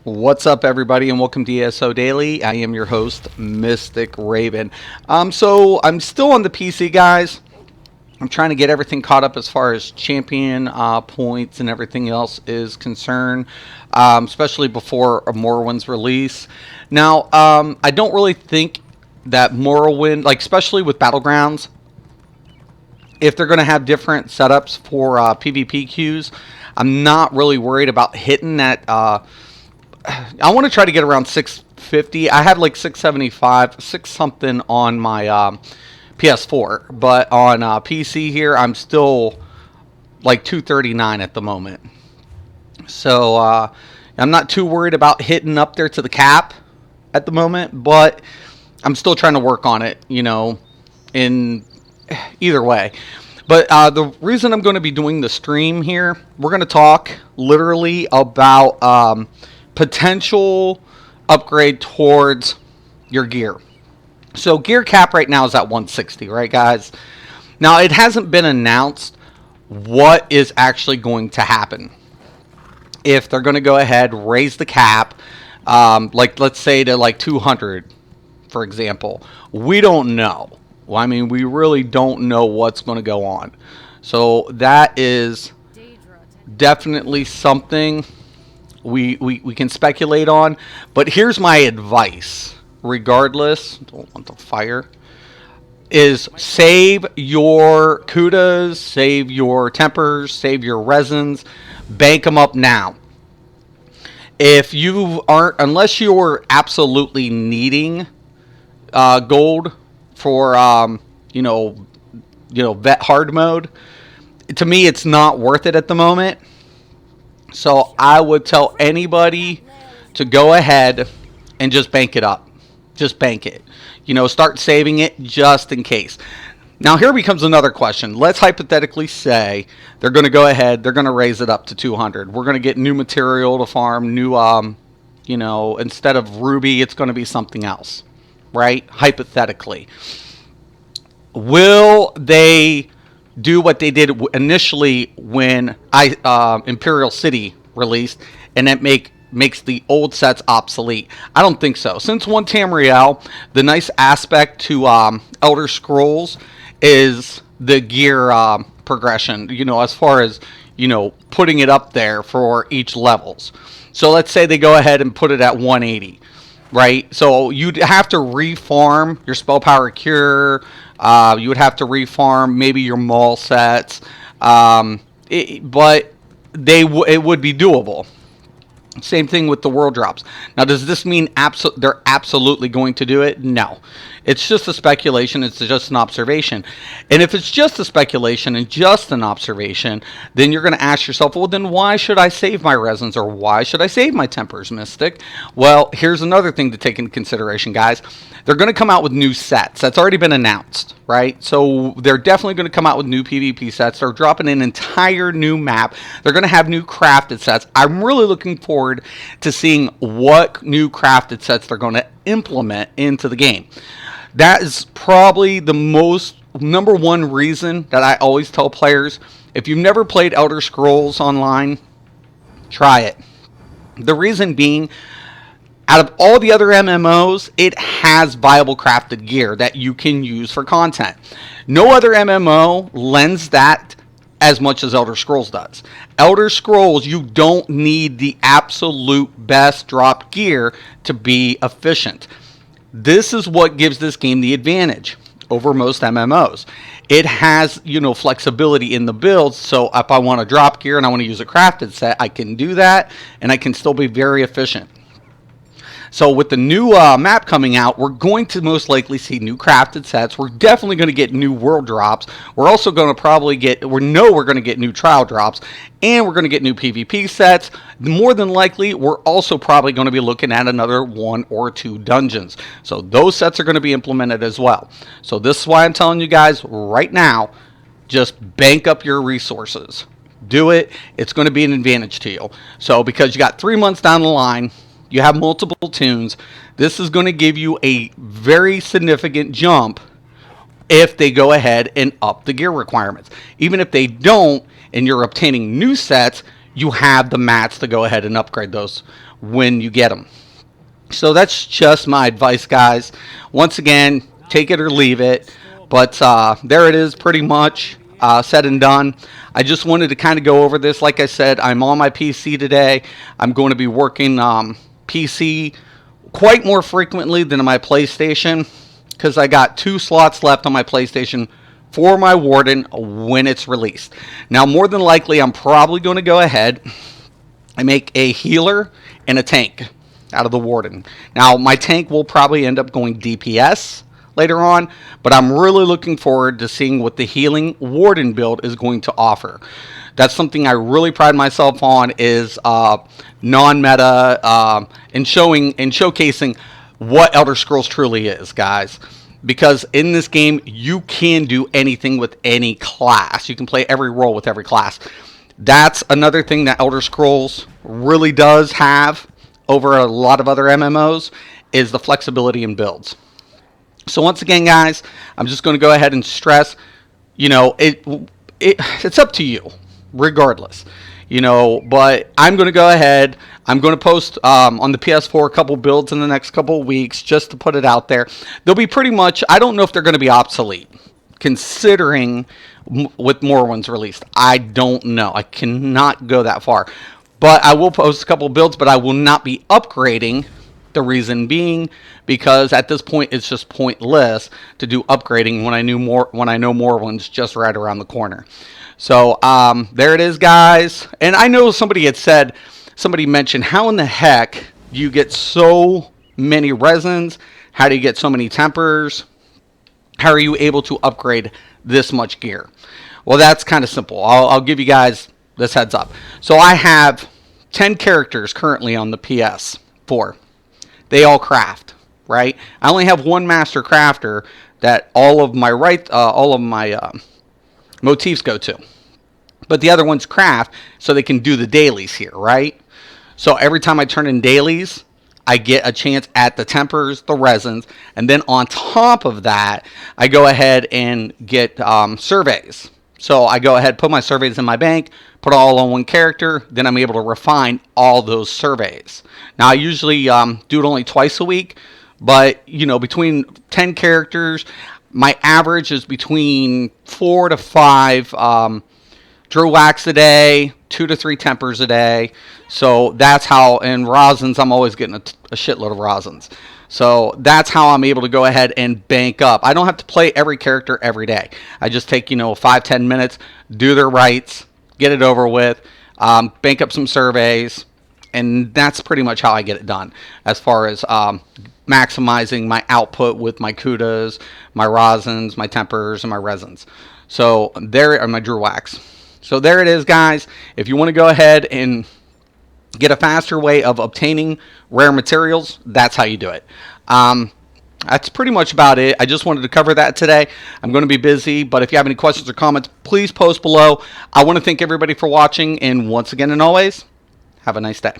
What's up, everybody, and welcome to ESO Daily. I am your host, Mystic Raven. So I'm still on the PC, guys. I'm trying to get everything caught up as far as champion points and everything else is concerned, especially before a Morrowind's release. Now, I don't really think that Morrowind, like especially with Battlegrounds, if they're going to have different setups for PvP queues, I'm not really worried about hitting that. I want to try to get around 650. I have like 675, 6 something on my PS4, but on PC here, I'm still like 239 at the moment. So I'm not too worried about hitting up there to the cap at the moment, but I'm still trying to work on it, in either way. But the reason I'm going to be doing the stream here, we're going to talk literally about potential upgrade towards your gear. So gear cap right now is at 160, right, guys? Now, it hasn't been announced what is actually going to happen. If they're going to go ahead, raise the cap, like let's say to like 200, for example. We don't know. Well, I mean, we really don't know what's going to go on. So that is definitely something we can speculate on. But here's my advice, regardless, don't want the fire, is save your kudas, save your tempers, save your resins, bank them up now. If you aren't, unless you're absolutely needing gold for vet hard mode, to me it's not worth it at the moment. So I would tell anybody to go ahead and just bank it up. Just bank it. Start saving it just in case. Now here becomes another question. Let's hypothetically say they're going to go ahead, they're going to raise it up to 200. We're going to get new material to farm, new instead of ruby, it's going to be something else, right? Hypothetically. Will they do what they did initially when Imperial City released, and that makes the old sets obsolete? I don't think so. Since 1 Tamriel, the nice aspect to Elder Scrolls is the gear progression, as far as, putting it up there for each levels. So let's say they go ahead and put it at 180, right? So you'd have to refarm your Spell Power Cure. You would have to refarm maybe your mall sets, but it would be doable. Same thing with the world drops. Now, does this mean they're absolutely going to do it? No. It's just a speculation. It's just an observation. And if it's just a speculation and just an observation, then you're going to ask yourself, well, then why should I save my resins, or why should I save my tempers, Mystic? Well, here's another thing to take into consideration, guys. They're going to come out with new sets. That's already been announced, right? So they're definitely going to come out with new PvP sets. They're dropping an entire new map. They're going to have new crafted sets. I'm really looking forward to seeing what new crafted sets they're going to implement into the game. That is probably the number one reason that I always tell players, if you've never played Elder Scrolls Online, try it. The reason being, out of all the other MMOs, it has viable crafted gear that you can use for content. No other MMO lends that as much as Elder Scrolls does. Elder Scrolls, you don't need the absolute best drop gear to be efficient. This is what gives this game the advantage over most MMOs. It has, flexibility in the builds, so if I want to drop gear and I want to use a crafted set, I can do that, and I can still be very efficient. So with the new map coming out, we're going to most likely see new crafted sets. We're definitely going to get new world drops. We're also going to probably we're going to get new trial drops, and we're going to get new PvP sets. More than likely, we're also probably going to be looking at another 1 or 2 dungeons. So those sets are going to be implemented as well. So this is why I'm telling you guys right now, just bank up your resources. Do it. It's going to be an advantage to you. So because you got 3 months down the line, you have multiple tunes, this is going to give you a very significant jump if they go ahead and up the gear requirements. Even if they don't, and you're obtaining new sets, you have the mats to go ahead and upgrade those when you get them. So that's just my advice, guys. Once again, take it or leave it. But there it is, pretty much said and done. I just wanted to kind of go over this. Like I said, I'm on my PC today. I'm going to be working PC quite more frequently than my PlayStation, because I got 2 slots left on my PlayStation for my Warden when it's released. Now, more than likely, I'm probably going to go ahead and make a healer and a tank out of the Warden. Now, my tank will probably end up going DPS later on, but I'm really looking forward to seeing what the healing Warden build is going to offer. That's something I really pride myself on, is non-meta and showcasing what Elder Scrolls truly is, guys. Because in this game, you can do anything with any class. You can play every role with every class. That's another thing that Elder Scrolls really does have over a lot of other MMOs, is the flexibility in builds. So once again, guys, I'm just going to go ahead and stress, it's up to you, regardless. But I'm going to go ahead. I'm going to post on the PS4 a couple builds in the next couple of weeks, just to put it out there. They'll be pretty much, I don't know if they're going to be obsolete, considering with Morrowind's released. I don't know. I cannot go that far. But I will post a couple builds, but I will not be upgrading. The reason being, because at this point it's just pointless to do upgrading when I know Morrowind's just right around the corner. So there it is, guys. And I know somebody mentioned, how in the heck do you get so many resins? How do you get so many tempers? How are you able to upgrade this much gear? Well, that's kind of simple. I'll give you guys this heads up. So I have 10 characters currently on the PS4. They all craft, right? I only have one master crafter that all of my motifs go to. But the other ones craft so they can do the dailies here, right? So every time I turn in dailies, I get a chance at the tempers, the resins, and then on top of that, I go ahead and get surveys. So I go ahead, put my surveys in my bank, put it all on one character, then I'm able to refine all those surveys. Now, I usually do it only twice a week, but, between 10 characters, my average is between 4 to 5 Drew Wax a day, 2 to 3 tempers a day. So that's how, and rosins, I'm always getting a shitload of rosins. So that's how I'm able to go ahead and bank up. I don't have to play every character every day. I just take, 5-10 minutes, do their rights, get it over with, bank up some surveys, and that's pretty much how I get it done as far as maximizing my output with my kudas, my rosins, my tempers, and my resins. So there are my Drew Wax. So there it is, guys. If you want to go ahead and get a faster way of obtaining rare materials, that's how you do it. That's pretty much about it. I just wanted to cover that today. I'm going to be busy, but if you have any questions or comments, please post below. I want to thank everybody for watching, and once again and always, have a nice day.